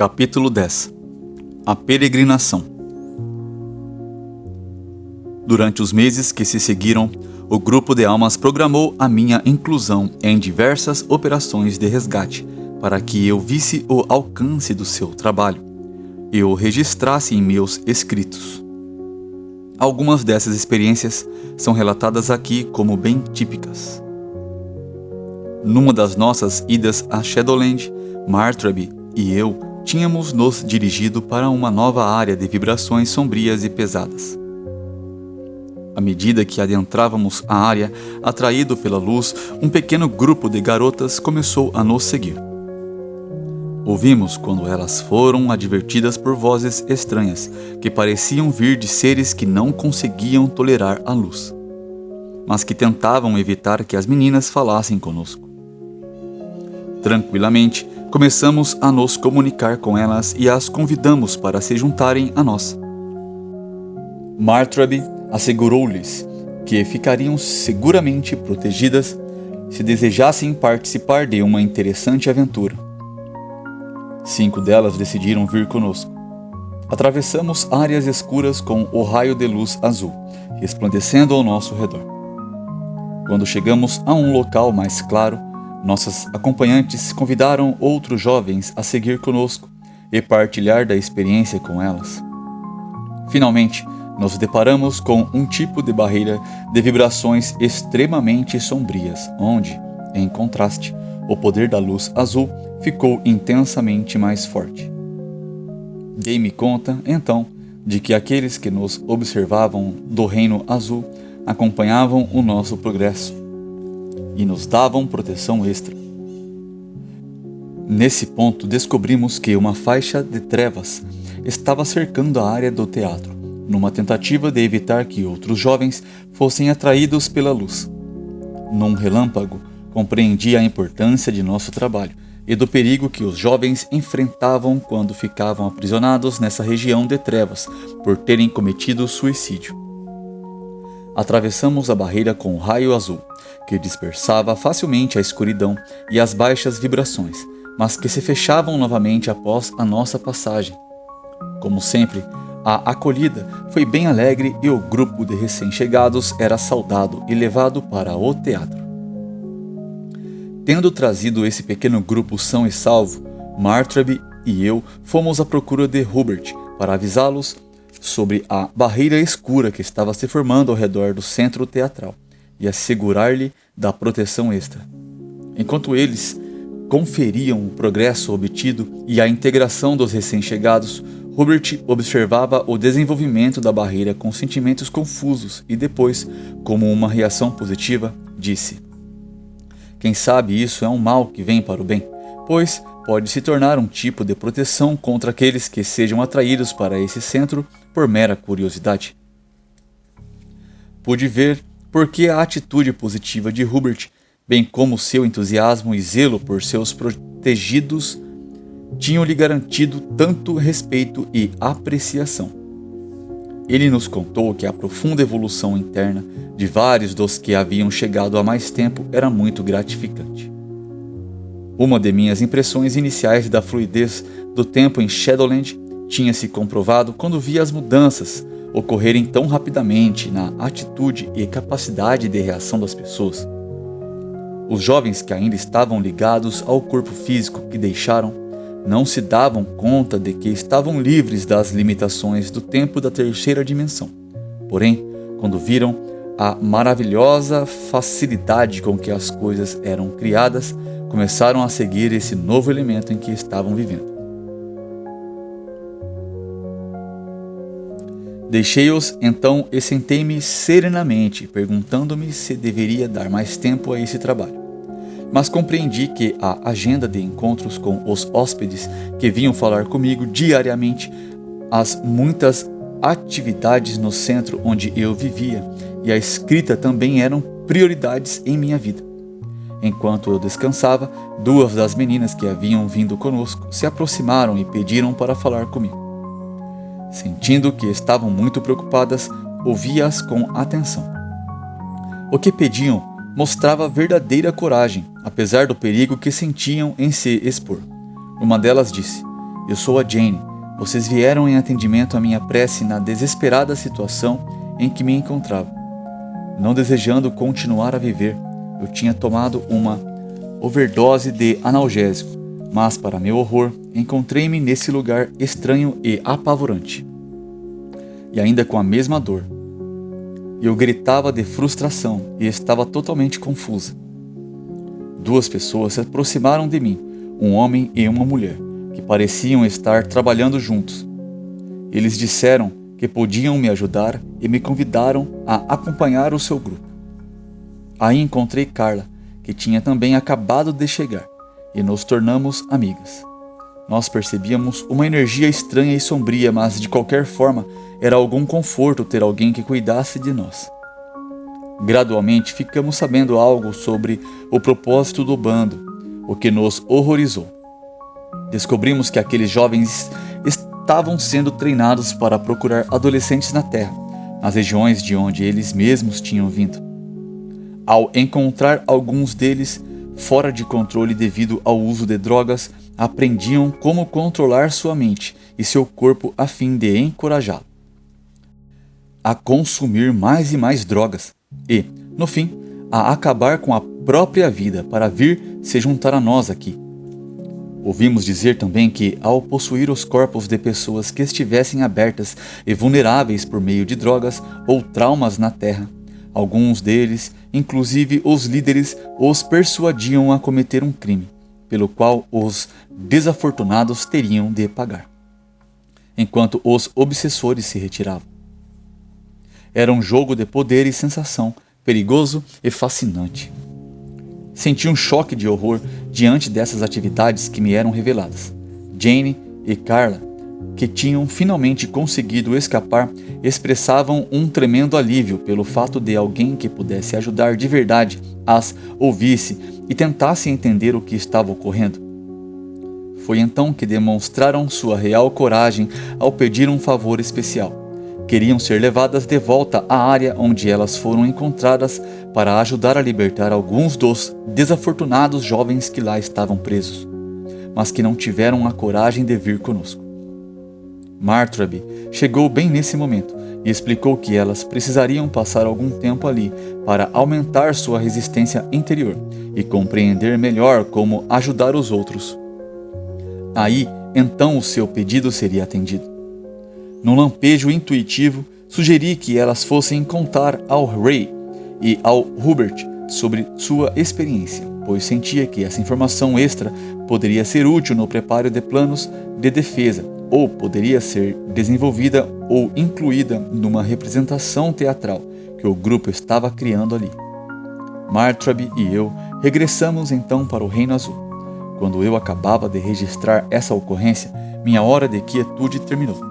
Capítulo 10. A peregrinação. Durante os meses que se seguiram, o grupo de almas programou a minha inclusão em diversas operações de resgate, para que eu visse o alcance do seu trabalho e o registrasse em meus escritos. Algumas dessas experiências são relatadas aqui como bem típicas. Numa das nossas idas a Shadowland, Martraby e eu tínhamos nos dirigido para uma nova área de vibrações sombrias e pesadas. À medida que adentrávamos a área, atraído pela luz, um pequeno grupo de garotas começou a nos seguir. Ouvimos quando elas foram advertidas por vozes estranhas, que pareciam vir de seres que não conseguiam tolerar a luz, mas que tentavam evitar que as meninas falassem conosco. Tranquilamente, começamos a nos comunicar com elas e as convidamos para se juntarem a nós. Martraby assegurou-lhes que ficariam seguramente protegidas se desejassem participar de uma interessante aventura. 5 delas decidiram vir conosco. Atravessamos áreas escuras com o raio de luz azul, resplandecendo ao nosso redor. Quando chegamos a um local mais claro, nossas acompanhantes convidaram outros jovens a seguir conosco e partilhar da experiência com elas. Finalmente, nos deparamos com um tipo de barreira de vibrações extremamente sombrias, onde, em contraste, o poder da luz azul ficou intensamente mais forte. Dei-me conta, então, de que aqueles que nos observavam do reino azul acompanhavam o nosso progresso e nos davam proteção extra. Nesse ponto, descobrimos que uma faixa de trevas estava cercando a área do teatro, numa tentativa de evitar que outros jovens fossem atraídos pela luz. Num relâmpago, compreendi a importância de nosso trabalho e do perigo que os jovens enfrentavam quando ficavam aprisionados nessa região de trevas por terem cometido suicídio. Atravessamos a barreira com o raio azul, que dispersava facilmente a escuridão e as baixas vibrações, mas que se fechavam novamente após a nossa passagem. Como sempre, a acolhida foi bem alegre e o grupo de recém-chegados era saudado e levado para o teatro. Tendo trazido esse pequeno grupo são e salvo, Martraby e eu fomos à procura de Hubert para avisá-los sobre a barreira escura que estava se formando ao redor do centro teatral e assegurar-lhe da proteção extra. Enquanto eles conferiam o progresso obtido e a integração dos recém-chegados, Hubert observava o desenvolvimento da barreira com sentimentos confusos e depois, como uma reação positiva, disse: "Quem sabe isso é um mal que vem para o bem, pois pode se tornar um tipo de proteção contra aqueles que sejam atraídos para esse centro por mera curiosidade." Pude ver por que a atitude positiva de Hubert, bem como seu entusiasmo e zelo por seus protegidos, tinham-lhe garantido tanto respeito e apreciação. Ele nos contou que a profunda evolução interna de vários dos que haviam chegado há mais tempo era muito gratificante. Uma de minhas impressões iniciais da fluidez do tempo em Shadowland tinha se comprovado quando vi as mudanças ocorrerem tão rapidamente na atitude e capacidade de reação das pessoas. Os jovens que ainda estavam ligados ao corpo físico que deixaram não se davam conta de que estavam livres das limitações do tempo da terceira dimensão. Porém, quando viram a maravilhosa facilidade com que as coisas eram criadas, começaram a seguir esse novo elemento em que estavam vivendo. Deixei-os então e sentei-me serenamente, perguntando-me se deveria dar mais tempo a esse trabalho. Mas compreendi que a agenda de encontros com os hóspedes que vinham falar comigo diariamente, as muitas atividades no centro onde eu vivia e a escrita também eram prioridades em minha vida. Enquanto eu descansava, 2 das meninas que haviam vindo conosco se aproximaram e pediram para falar comigo. Sentindo que estavam muito preocupadas, ouvi-as com atenção. O que pediam mostrava verdadeira coragem, apesar do perigo que sentiam em se expor. Uma delas disse: Eu sou a Jane. Vocês vieram em atendimento à minha prece na desesperada situação em que me encontrava. Não desejando continuar a viver, eu tinha tomado uma overdose de analgésico, mas, para meu horror, encontrei-me nesse lugar estranho e apavorante. E ainda com a mesma dor. Eu gritava de frustração e estava totalmente confusa. 2 pessoas se aproximaram de mim, um homem e uma mulher, que pareciam estar trabalhando juntos. Eles disseram que podiam me ajudar e me convidaram a acompanhar o seu grupo. Aí encontrei Carla, que tinha também acabado de chegar, e nos tornamos amigas. Nós percebíamos uma energia estranha e sombria, mas de qualquer forma era algum conforto ter alguém que cuidasse de nós. Gradualmente ficamos sabendo algo sobre o propósito do bando, o que nos horrorizou. Descobrimos que aqueles jovens estavam sendo treinados para procurar adolescentes na Terra, nas regiões de onde eles mesmos tinham vindo. Ao encontrar alguns deles fora de controle devido ao uso de drogas, aprendiam como controlar sua mente e seu corpo a fim de encorajá-lo a consumir mais e mais drogas e, no fim, a acabar com a própria vida para vir se juntar a nós aqui. Ouvimos dizer também que, ao possuir os corpos de pessoas que estivessem abertas e vulneráveis por meio de drogas ou traumas na Terra, alguns deles, inclusive os líderes, os persuadiam a cometer um crime, pelo qual os desafortunados teriam de pagar, enquanto os obsessores se retiravam. Era um jogo de poder e sensação, perigoso e fascinante. Senti um choque de horror diante dessas atividades que me eram reveladas. Jane e Carla, que tinham finalmente conseguido escapar, expressavam um tremendo alívio pelo fato de alguém que pudesse ajudar de verdade as ouvisse e tentasse entender o que estava ocorrendo. Foi então que demonstraram sua real coragem ao pedir um favor especial. Queriam ser levadas de volta à área onde elas foram encontradas para ajudar a libertar alguns dos desafortunados jovens que lá estavam presos, mas que não tiveram a coragem de vir conosco. Martraby chegou bem nesse momento e explicou que elas precisariam passar algum tempo ali para aumentar sua resistência interior e compreender melhor como ajudar os outros. Aí, então, o seu pedido seria atendido. Num lampejo intuitivo, sugeri que elas fossem contar ao Ray e ao Hubert sobre sua experiência, pois sentia que essa informação extra poderia ser útil no preparo de planos de defesa ou poderia ser desenvolvida ou incluída numa representação teatral que o grupo estava criando ali. Martraby e eu regressamos então para o Reino Azul. Quando eu acabava de registrar essa ocorrência, minha hora de quietude terminou.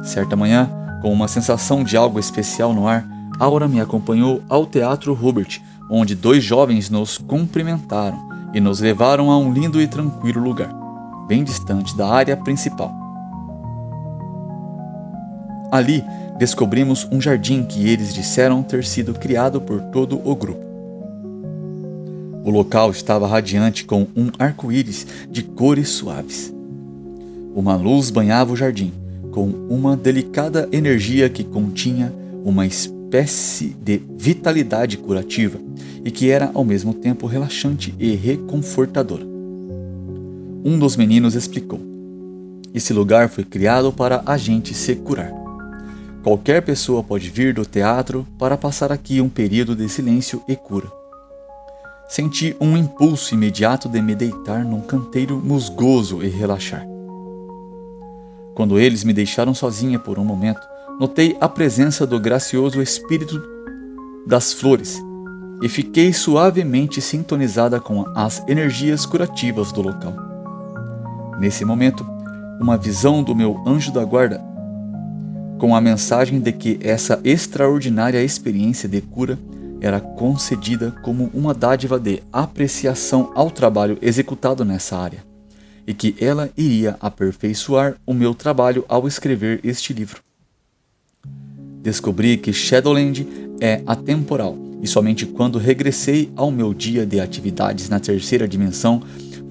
Certa manhã, com uma sensação de algo especial no ar, Aura me acompanhou ao Teatro Hubert, onde 2 jovens nos cumprimentaram e nos levaram a um lindo e tranquilo lugar, bem distante da área principal. Ali, descobrimos um jardim que eles disseram ter sido criado por todo o grupo. O local estava radiante com um arco-íris de cores suaves. Uma luz banhava o jardim, com uma delicada energia que continha uma espécie de vitalidade curativa e que era ao mesmo tempo relaxante e reconfortadora. Um dos meninos explicou: esse lugar foi criado para a gente se curar. Qualquer pessoa pode vir do teatro para passar aqui um período de silêncio e cura. Senti um impulso imediato de me deitar num canteiro musgoso e relaxar. Quando eles me deixaram sozinha por um momento, notei a presença do gracioso espírito das flores e fiquei suavemente sintonizada com as energias curativas do local. Nesse momento, uma visão do meu anjo da guarda, com a mensagem de que essa extraordinária experiência de cura era concedida como uma dádiva de apreciação ao trabalho executado nessa área, e que ela iria aperfeiçoar o meu trabalho ao escrever este livro. Descobri que Shadowland é atemporal, e somente quando regressei ao meu dia de atividades na 3ª dimensão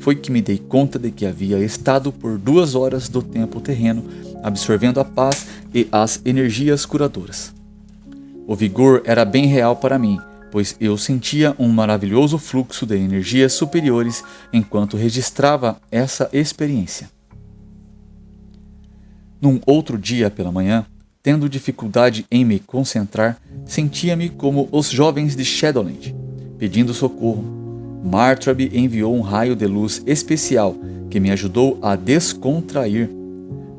foi que me dei conta de que havia estado por 2 horas do tempo terreno, absorvendo a paz e as energias curadoras. O vigor era bem real para mim, pois eu sentia um maravilhoso fluxo de energias superiores enquanto registrava essa experiência. Num outro dia pela manhã, tendo dificuldade em me concentrar, sentia-me como os jovens de Shadowland, pedindo socorro. Martrabe enviou um raio de luz especial que me ajudou a descontrair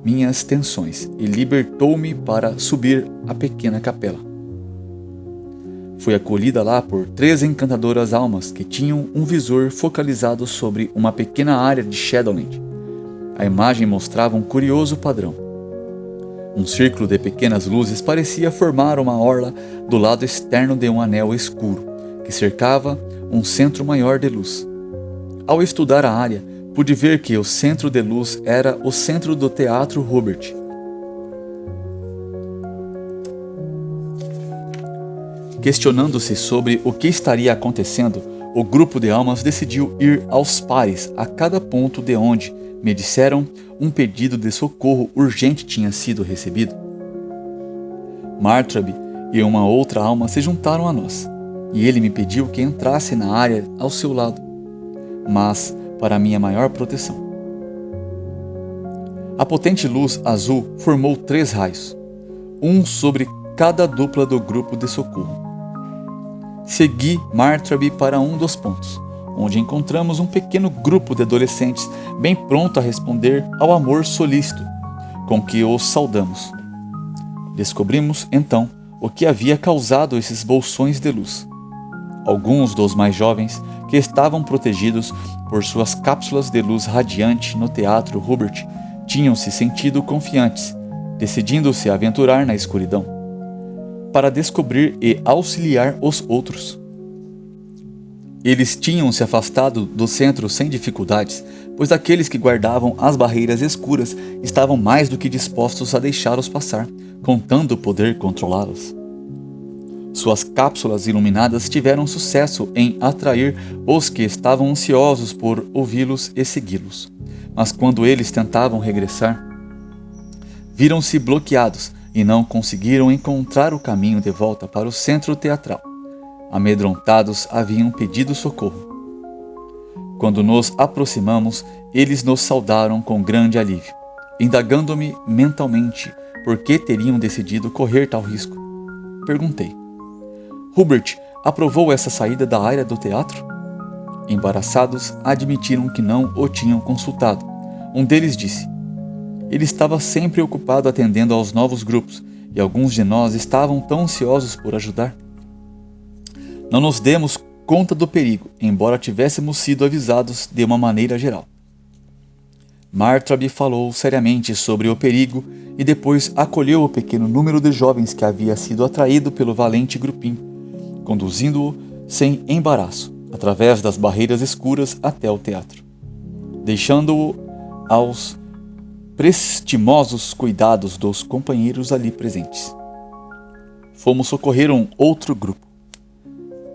minhas tensões e libertou-me para subir a pequena capela. Fui acolhida lá por 3 encantadoras almas que tinham um visor focalizado sobre uma pequena área de Shadowland. A imagem mostrava um curioso padrão. Um círculo de pequenas luzes parecia formar uma orla do lado externo de um anel escuro, que cercava um centro maior de luz. Ao estudar a área, pude ver que o centro de luz era o centro do Teatro Hubert. Questionando-se sobre o que estaria acontecendo, o grupo de almas decidiu ir aos pares a cada ponto de onde, me disseram, um pedido de socorro urgente tinha sido recebido. Martrabe e uma outra alma se juntaram a nós, e ele me pediu que entrasse na área ao seu lado, mas para minha maior proteção. A potente luz azul formou 3 raios, um sobre cada dupla do grupo de socorro. Segui Martrabe para um dos pontos, onde encontramos um pequeno grupo de adolescentes bem pronto a responder ao amor solícito com que os saudamos. Descobrimos, então, o que havia causado esses bolsões de luz. Alguns dos mais jovens, que estavam protegidos por suas cápsulas de luz radiante no Teatro Hubert, tinham se sentido confiantes, decidindo-se aventurar na escuridão, para descobrir e auxiliar os outros. Eles tinham se afastado do centro sem dificuldades, pois aqueles que guardavam as barreiras escuras estavam mais do que dispostos a deixá-los passar, contando poder controlá-los. Suas cápsulas iluminadas tiveram sucesso em atrair os que estavam ansiosos por ouvi-los e segui-los. Mas quando eles tentavam regressar, viram-se bloqueados e não conseguiram encontrar o caminho de volta para o centro teatral. Amedrontados, haviam pedido socorro. Quando nos aproximamos, eles nos saudaram com grande alívio, indagando-me mentalmente por que teriam decidido correr tal risco. Perguntei: Hubert aprovou essa saída da área do teatro? Embaraçados, admitiram que não o tinham consultado. Um deles disse: ele estava sempre ocupado atendendo aos novos grupos, e alguns de nós estavam tão ansiosos por ajudar. Não nos demos conta do perigo, embora tivéssemos sido avisados de uma maneira geral. Martrabe falou seriamente sobre o perigo e depois acolheu o pequeno número de jovens que havia sido atraído pelo valente grupinho, conduzindo-o sem embaraço, através das barreiras escuras até o teatro, deixando-o aos prestimosos cuidados dos companheiros ali presentes. Fomos socorrer um outro grupo.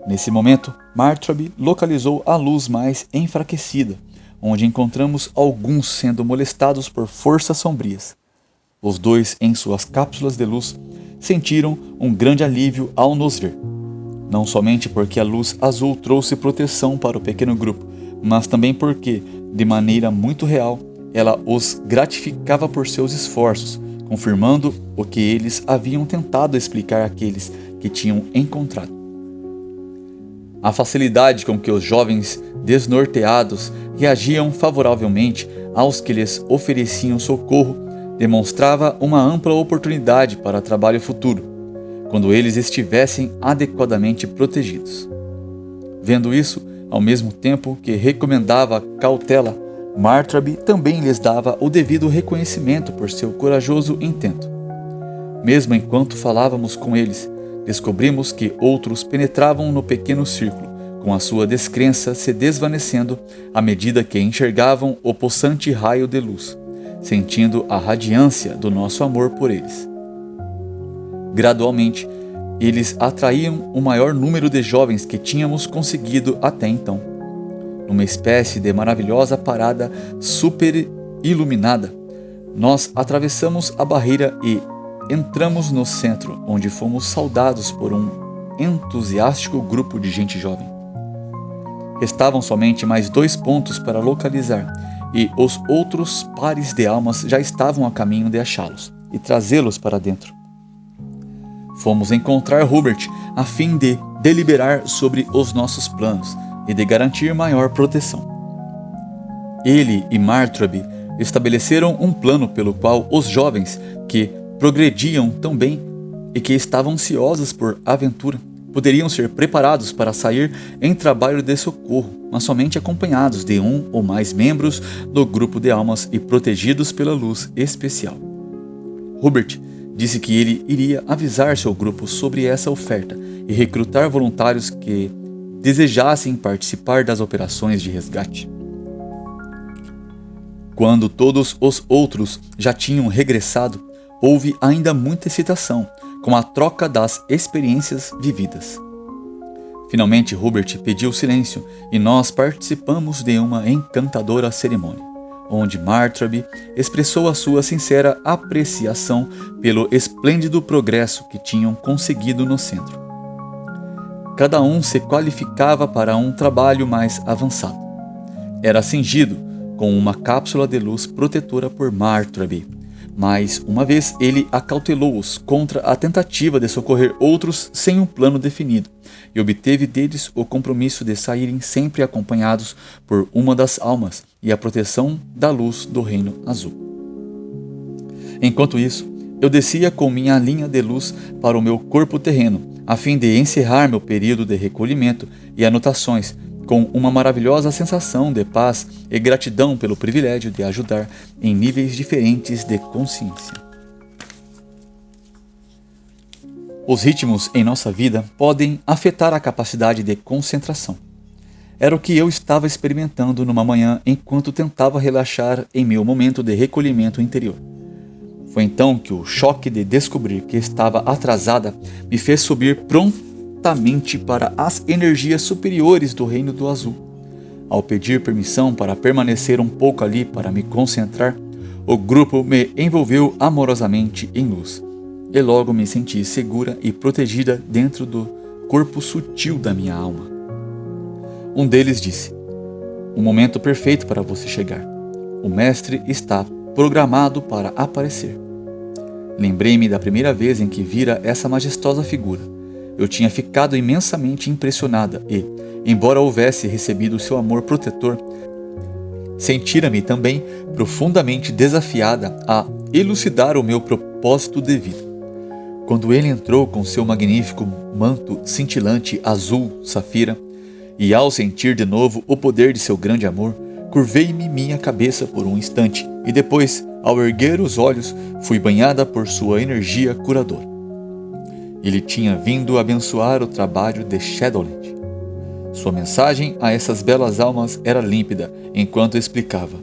Nesse momento, Martrabe localizou a luz mais enfraquecida, onde encontramos alguns sendo molestados por forças sombrias. Os 2, em suas cápsulas de luz, sentiram um grande alívio ao nos ver. Não somente porque a luz azul trouxe proteção para o pequeno grupo, mas também porque, de maneira muito real, ela os gratificava por seus esforços, confirmando o que eles haviam tentado explicar àqueles que tinham encontrado. A facilidade com que os jovens desnorteados reagiam favoravelmente aos que lhes ofereciam socorro demonstrava uma ampla oportunidade para trabalho futuro, quando eles estivessem adequadamente protegidos. Vendo isso, ao mesmo tempo que recomendava cautela, Martrabe também lhes dava o devido reconhecimento por seu corajoso intento. Mesmo enquanto falávamos com eles, descobrimos que outros penetravam no pequeno círculo, com a sua descrença se desvanecendo à medida que enxergavam o possante raio de luz, sentindo a radiância do nosso amor por eles. Gradualmente, eles atraíam o maior número de jovens que tínhamos conseguido até então. numa espécie de maravilhosa parada super iluminada. Nós atravessamos a barreira e entramos no centro, onde fomos saudados por um entusiástico grupo de gente jovem. Restavam somente mais 2 pontos para localizar, e os outros pares de almas já estavam a caminho de achá-los e trazê-los para dentro. Fomos encontrar Hubert a fim de deliberar sobre os nossos planos e de garantir maior proteção. Ele e Martrabe estabeleceram um plano pelo qual os jovens que progrediam tão bem e que estavam ansiosos por aventura poderiam ser preparados para sair em trabalho de socorro, mas somente acompanhados de um ou mais membros do grupo de almas e protegidos pela luz especial. Hubert disse que ele iria avisar seu grupo sobre essa oferta e recrutar voluntários que desejassem participar das operações de resgate. Quando todos os outros já tinham regressado, houve ainda muita excitação com a troca das experiências vividas. Finalmente, Hubert pediu silêncio e nós participamos de uma encantadora cerimônia, onde Martrabe expressou a sua sincera apreciação pelo esplêndido progresso que tinham conseguido no centro. Cada um se qualificava para um trabalho mais avançado. Era cingido com uma cápsula de luz protetora por Martrabe, mas uma vez ele acautelou-os contra a tentativa de socorrer outros sem um plano definido e obteve deles o compromisso de saírem sempre acompanhados por uma das almas e a proteção da luz do Reino Azul. Enquanto isso, eu descia com minha linha de luz para o meu corpo terreno, a fim de encerrar meu período de recolhimento e anotações com uma maravilhosa sensação de paz e gratidão pelo privilégio de ajudar em níveis diferentes de consciência. Os ritmos em nossa vida podem afetar a capacidade de concentração. Era o que eu estava experimentando numa manhã enquanto tentava relaxar em meu momento de recolhimento interior. Foi então que o choque de descobrir que estava atrasada me fez subir prontamente para as energias superiores do Reino do Azul. Ao pedir permissão para permanecer um pouco ali para me concentrar, o grupo me envolveu amorosamente em luz, e logo me senti segura e protegida dentro do corpo sutil da minha alma. Um deles disse: "Um momento perfeito para você chegar. O mestre está programado para aparecer." Lembrei-me da primeira vez em que vira essa majestosa figura. Eu tinha ficado imensamente impressionada e, embora houvesse recebido seu amor protetor, sentira-me também profundamente desafiada a elucidar o meu propósito de vida. Quando ele entrou com seu magnífico manto cintilante azul safira, e ao sentir de novo o poder de seu grande amor, curvei-me minha cabeça por um instante e depois, ao erguer os olhos, fui banhada por sua energia curadora. Ele tinha vindo abençoar o trabalho de Shadowland. Sua mensagem a essas belas almas era límpida, enquanto explicava: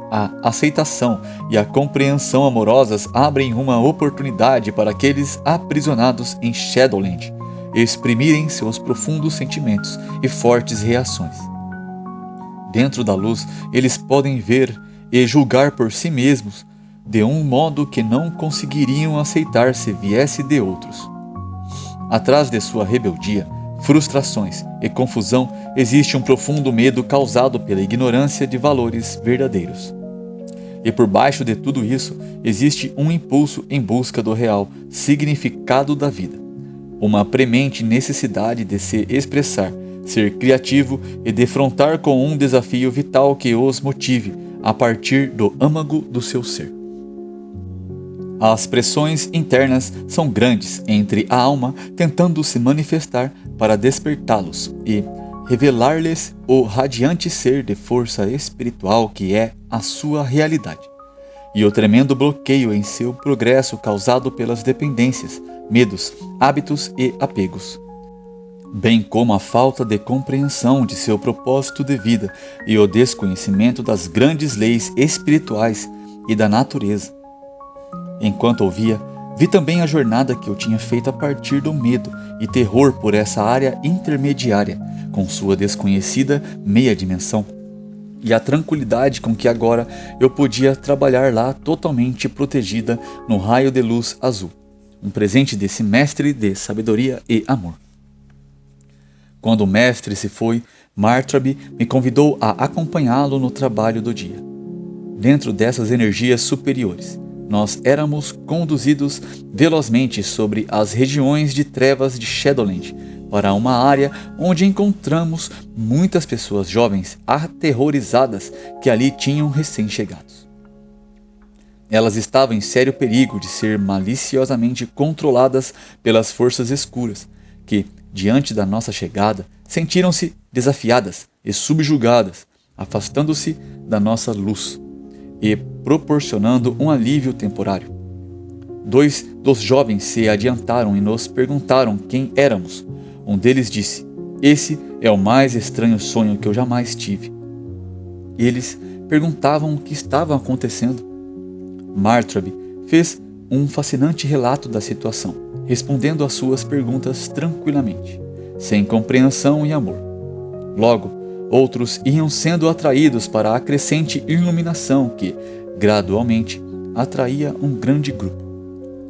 a aceitação e a compreensão amorosas abrem uma oportunidade para aqueles aprisionados em Shadowland exprimirem seus profundos sentimentos e fortes reações. Dentro da luz, eles podem ver e julgar por si mesmos de um modo que não conseguiriam aceitar se viesse de outros. Atrás de sua rebeldia, frustrações e confusão existe um profundo medo causado pela ignorância de valores verdadeiros. E por baixo de tudo isso, existe um impulso em busca do real significado da vida, uma premente necessidade de se expressar, ser criativo e defrontar com um desafio vital que os motive a partir do âmago do seu ser. As pressões internas são grandes entre a alma tentando se manifestar para despertá-los e revelar-lhes o radiante ser de força espiritual que é a sua realidade, e o tremendo bloqueio em seu progresso causado pelas dependências, medos, hábitos e apegos, bem como a falta de compreensão de seu propósito de vida e o desconhecimento das grandes leis espirituais e da natureza. Enquanto ouvia, Vi também a jornada que eu tinha feito a partir do medo e terror por essa área intermediária, com sua desconhecida meia dimensão, e a tranquilidade com que agora eu podia trabalhar lá totalmente protegida no raio de luz azul, um presente desse mestre de sabedoria e amor. Quando o mestre se foi, Martrabi me convidou a acompanhá-lo no trabalho do dia. Dentro dessas energias superiores, nós éramos conduzidos velozmente sobre as regiões de trevas de Shadowland para uma área onde encontramos muitas pessoas jovens aterrorizadas que ali tinham recém-chegados. Elas estavam em sério perigo de ser maliciosamente controladas pelas forças escuras, que, diante da nossa chegada, sentiram-se desafiadas e subjugadas, afastando-se da nossa luz e proporcionando um alívio temporário. 2 dos jovens se adiantaram e nos perguntaram quem éramos. Um deles disse: "Esse é o mais estranho sonho que eu jamais tive." Eles perguntavam o que estava acontecendo. Martrabi fez um fascinante relato da situação, respondendo às suas perguntas tranquilamente, sem compreensão e amor. Logo, outros iam sendo atraídos para a crescente iluminação que, gradualmente, atraía um grande grupo.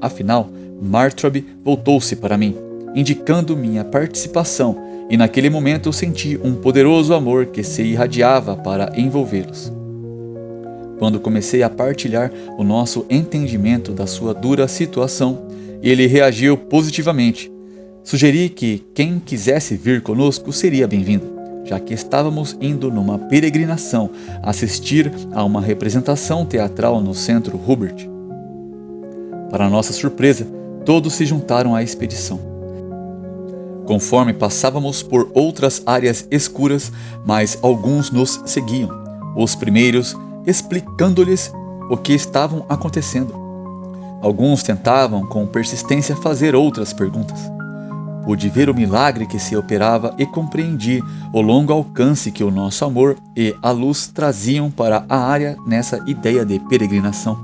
Afinal, Martrabi voltou-se para mim, indicando minha participação, e naquele momento eu senti um poderoso amor que se irradiava para envolvê-los. Quando comecei a partilhar o nosso entendimento da sua dura situação, ele reagiu positivamente. Sugeri que quem quisesse vir conosco seria bem-vindo, já que estávamos indo numa peregrinação assistir a uma representação teatral no centro Hubert. Para nossa surpresa, todos se juntaram à expedição. Conforme passávamos por outras áreas escuras, mas alguns nos seguiam, os primeiros explicando-lhes o que estavam acontecendo. Alguns tentavam com persistência fazer outras perguntas. Pude ver o milagre que se operava e compreendi o longo alcance que o nosso amor e a luz traziam para a área nessa ideia de peregrinação.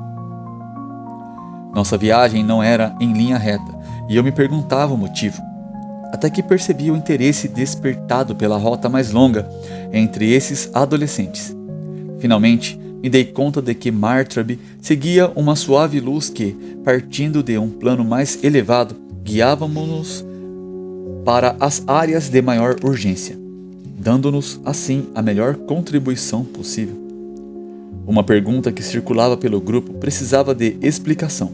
Nossa viagem não era em linha reta, e eu me perguntava o motivo, até que percebi o interesse despertado pela rota mais longa entre esses adolescentes. Finalmente, me dei conta de que Martrabi seguia uma suave luz que, partindo de um plano mais elevado, guiava-nos para as áreas de maior urgência, dando-nos, assim, a melhor contribuição possível. Uma pergunta que circulava pelo grupo precisava de explicação.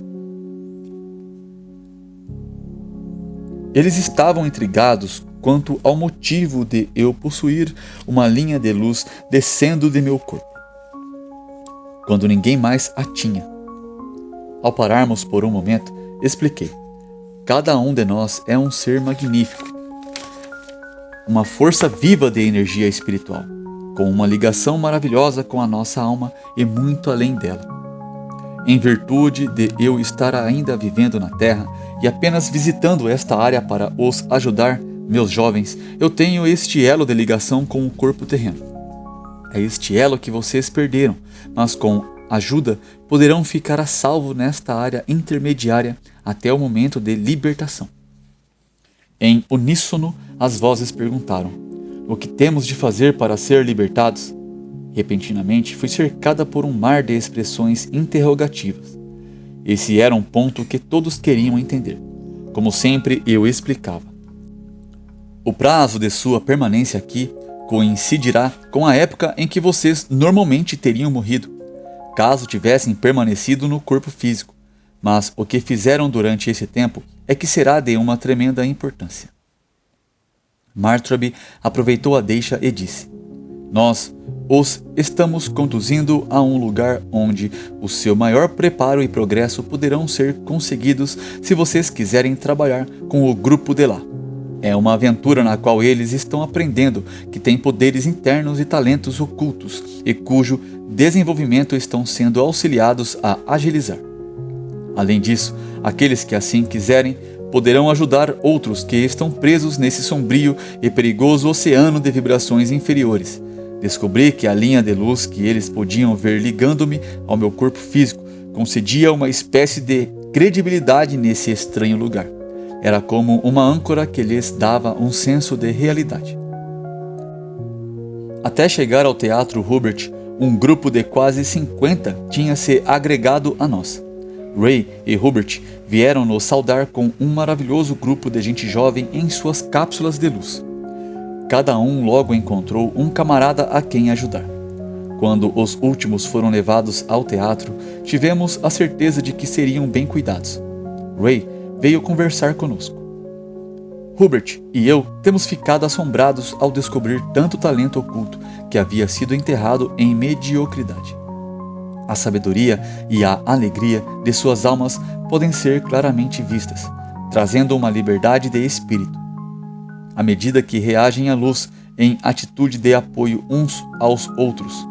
Eles estavam intrigados quanto ao motivo de eu possuir uma linha de luz descendo de meu corpo, quando ninguém mais a tinha. Ao pararmos por um momento, expliquei. Cada um de nós é um ser magnífico, uma força viva de energia espiritual, com uma ligação maravilhosa com a nossa alma e muito além dela. Em virtude de eu estar ainda vivendo na Terra e apenas visitando esta área para os ajudar, meus jovens, eu tenho este elo de ligação com o corpo terreno. É este elo que vocês perderam, mas com ajuda poderão ficar a salvo nesta área intermediária até o momento de libertação. Em uníssono, as vozes perguntaram: "O que temos de fazer para ser libertados?" Repentinamente, fui cercada por um mar de expressões interrogativas. Esse era um ponto que todos queriam entender. Como sempre, eu explicava. O prazo de sua permanência aqui coincidirá com a época em que vocês normalmente teriam morrido, caso tivessem permanecido no corpo físico, mas o que fizeram durante esse tempo é que será de uma tremenda importância. Martrabi aproveitou a deixa e disse: "Nós os estamos conduzindo a um lugar onde o seu maior preparo e progresso poderão ser conseguidos se vocês quiserem trabalhar com o grupo de lá. É uma aventura na qual eles estão aprendendo que têm poderes internos e talentos ocultos e cujo desenvolvimento estão sendo auxiliados a agilizar. Além disso, aqueles que assim quiserem poderão ajudar outros que estão presos nesse sombrio e perigoso oceano de vibrações inferiores. Descobri que a linha de luz que eles podiam ver ligando-me ao meu corpo físico concedia uma espécie de credibilidade nesse estranho lugar. Era como uma âncora que lhes dava um senso de realidade. Até chegar ao Teatro Hubert, um grupo de quase 50 tinha se agregado a nós. Ray e Hubert vieram nos saudar com um maravilhoso grupo de gente jovem em suas cápsulas de luz. Cada um logo encontrou um camarada a quem ajudar. Quando os últimos foram levados ao teatro, tivemos a certeza de que seriam bem cuidados. Ray veio conversar conosco. Hubert e eu temos ficado assombrados ao descobrir tanto talento oculto que havia sido enterrado em mediocridade. A sabedoria e a alegria de suas almas podem ser claramente vistas, trazendo uma liberdade de espírito. À medida que reagem à luz em atitude de apoio uns aos outros.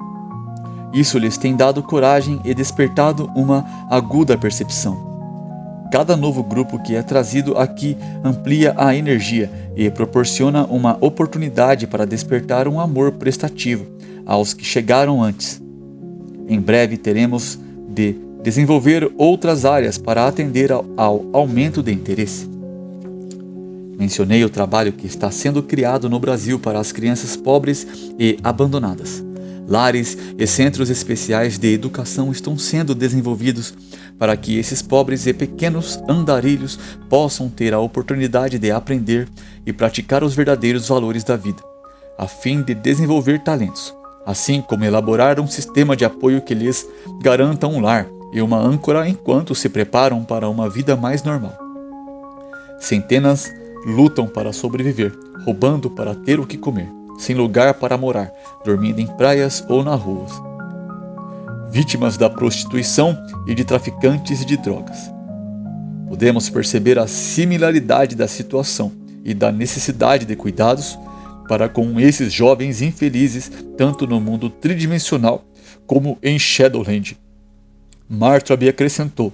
Isso lhes tem dado coragem e despertado uma aguda percepção. Cada novo grupo que é trazido aqui amplia a energia e proporciona uma oportunidade para despertar um amor prestativo aos que chegaram antes. Em breve teremos de desenvolver outras áreas para atender ao aumento de interesse. Mencionei o trabalho que está sendo criado no Brasil para as crianças pobres e abandonadas. Lares e centros especiais de educação estão sendo desenvolvidos para que esses pobres e pequenos andarilhos possam ter a oportunidade de aprender e praticar os verdadeiros valores da vida, a fim de desenvolver talentos, assim como elaborar um sistema de apoio que lhes garanta um lar e uma âncora enquanto se preparam para uma vida mais normal. Centenas lutam para sobreviver, roubando para ter o que comer, sem lugar para morar, dormindo em praias ou nas ruas. Vítimas da prostituição e de traficantes de drogas. Podemos perceber a similaridade da situação e da necessidade de cuidados para com esses jovens infelizes, tanto no mundo tridimensional como em Shadowland. Martraby acrescentou: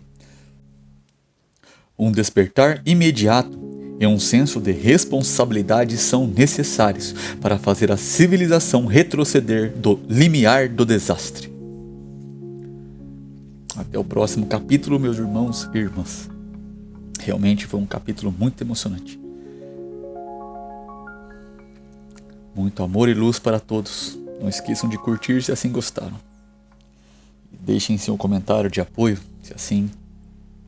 um despertar imediato e um senso de responsabilidade são necessários para fazer a civilização retroceder do limiar do desastre. Até o próximo capítulo, meus irmãos e irmãs. Realmente foi um capítulo muito emocionante. Muito amor e luz para todos. Não esqueçam de curtir se assim gostaram. Deixem seu comentário de apoio, se assim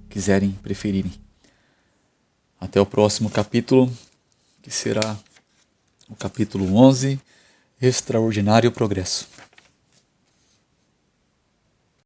quiserem, preferirem. Até o próximo capítulo, que será o capítulo 11, Extraordinário Progresso.